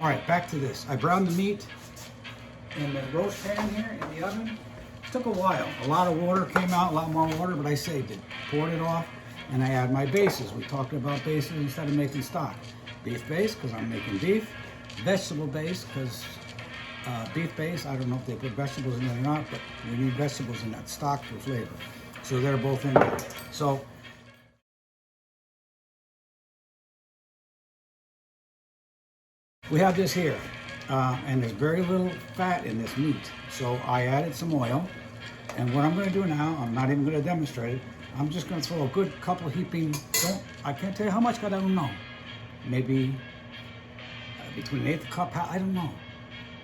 All right, back to this. I browned the meat in the roast pan here in the oven. It took a while. A lot of water came out, a lot more water, but I saved it. Poured it off, and I add my bases. We talked about bases instead of making stock. Beef base, because I'm making beef. Vegetable base, because beef base, I don't know if they put vegetables in it or not, but we need vegetables in that stock for flavor. So they're both in there. So we have this here, and there's very little fat in this meat. So I added some oil, and what I'm going to do now, I'm not even going to demonstrate it. I'm just going to throw a good couple heaping. I can't tell you how much, because I don't know. Maybe between an eighth cup, I don't know.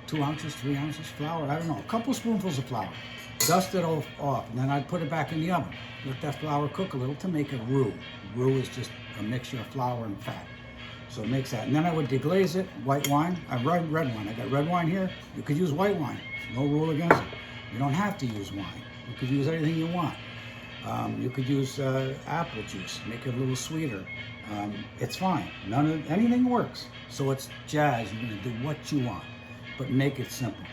2 ounces, 3 ounces flour, I don't know. A couple spoonfuls of flour. Dust it off, and then I'd put it back in the oven. Let that flour cook a little to make a roux. Roux is just a mixture of flour and fat. So it makes that. And then I would deglaze it, white wine. I red wine. I got red wine here. You could use white wine. No rule against it. You don't have to use wine. You could use anything you want. You could use apple juice, make it a little sweeter. It's fine. Anything works. So it's jazz. You're going to do what you want, but make it simple.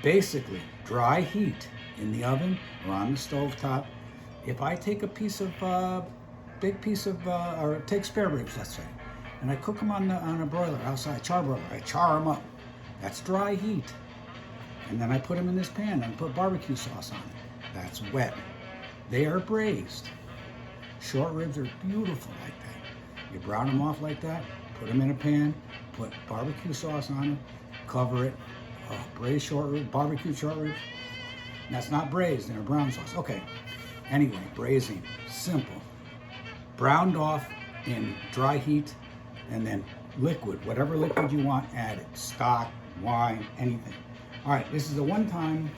Basically, dry heat in the oven or on the stove top. If I take a piece of, big piece of, or take spare ribs, let's say, and I cook them on a broiler outside, char broiler, I char them up. That's dry heat. And then I put them in this pan and put barbecue sauce on it. That's wet. They are braised. Short ribs are beautiful like that. You brown them off like that, put them in a pan, put barbecue sauce on it, cover it. Braised short ribs, barbecue short ribs. That's not braised in a brown sauce. Okay. Anyway, braising, simple. Browned off in dry heat, and then liquid, whatever liquid you want, add it. Stock, wine, anything. All right, this is the one time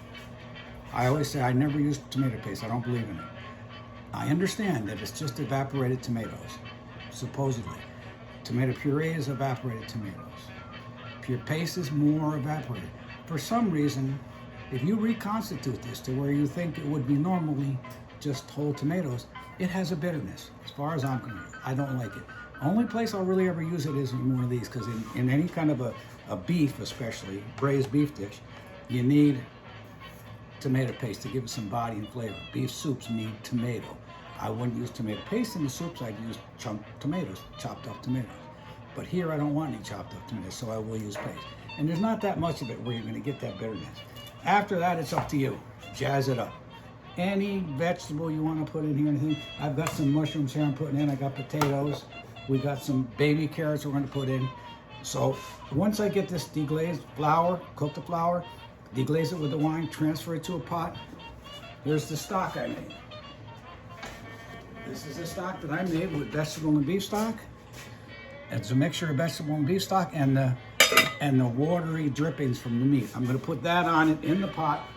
I always say I never use tomato paste. I don't believe in it. I understand that it's just evaporated tomatoes, supposedly. Tomato puree is evaporated tomatoes. Pure paste is more evaporated. For some reason, if you reconstitute this to where you think it would be normally just whole tomatoes, it has a bitterness. As far as I'm concerned, I don't like it. Only place I'll really ever use it is in one of these, because in any kind of a beef, especially braised beef dish, you need tomato paste to give it some body and flavor. Beef soups need tomato. I wouldn't use tomato paste in the soups. I'd use chopped up tomatoes. But here I don't want any chopped up tomatoes, so I will use paste. And there's not that much of it where you're going to get that bitterness. After that, it's up to you. Jazz it up. Any vegetable you want to put in here, anything. I've got some mushrooms here I'm putting in. I got potatoes. We got some baby carrots we're going to put in. So once I get this deglazed flour, cook the flour, deglaze it with the wine, transfer it to a pot. Here's the stock I made. This is the stock that I made with vegetable and beef stock. It's a mixture of vegetable and beef stock and the watery drippings from the meat. I'm going to put that on it in the pot.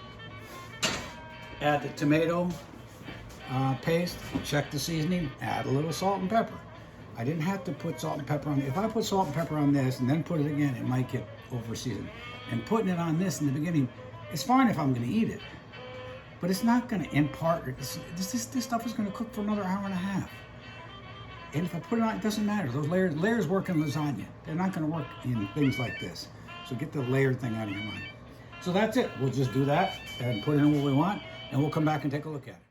Add the tomato paste, check the seasoning, add a little salt and pepper. I didn't have to put salt and pepper on it. If I put salt and pepper on this and then put it again, it might get over seasoned. And putting it on this in the beginning, it's fine if I'm going to eat it, but it's not going to impart. This stuff is going to cook for another hour and a half. And if I put it on, it doesn't matter. Those layers work in lasagna. They're not going to work in things like this. So get the layered thing out of your mind. So that's it. We'll just do that and put it in what we want, and we'll come back and take a look at it.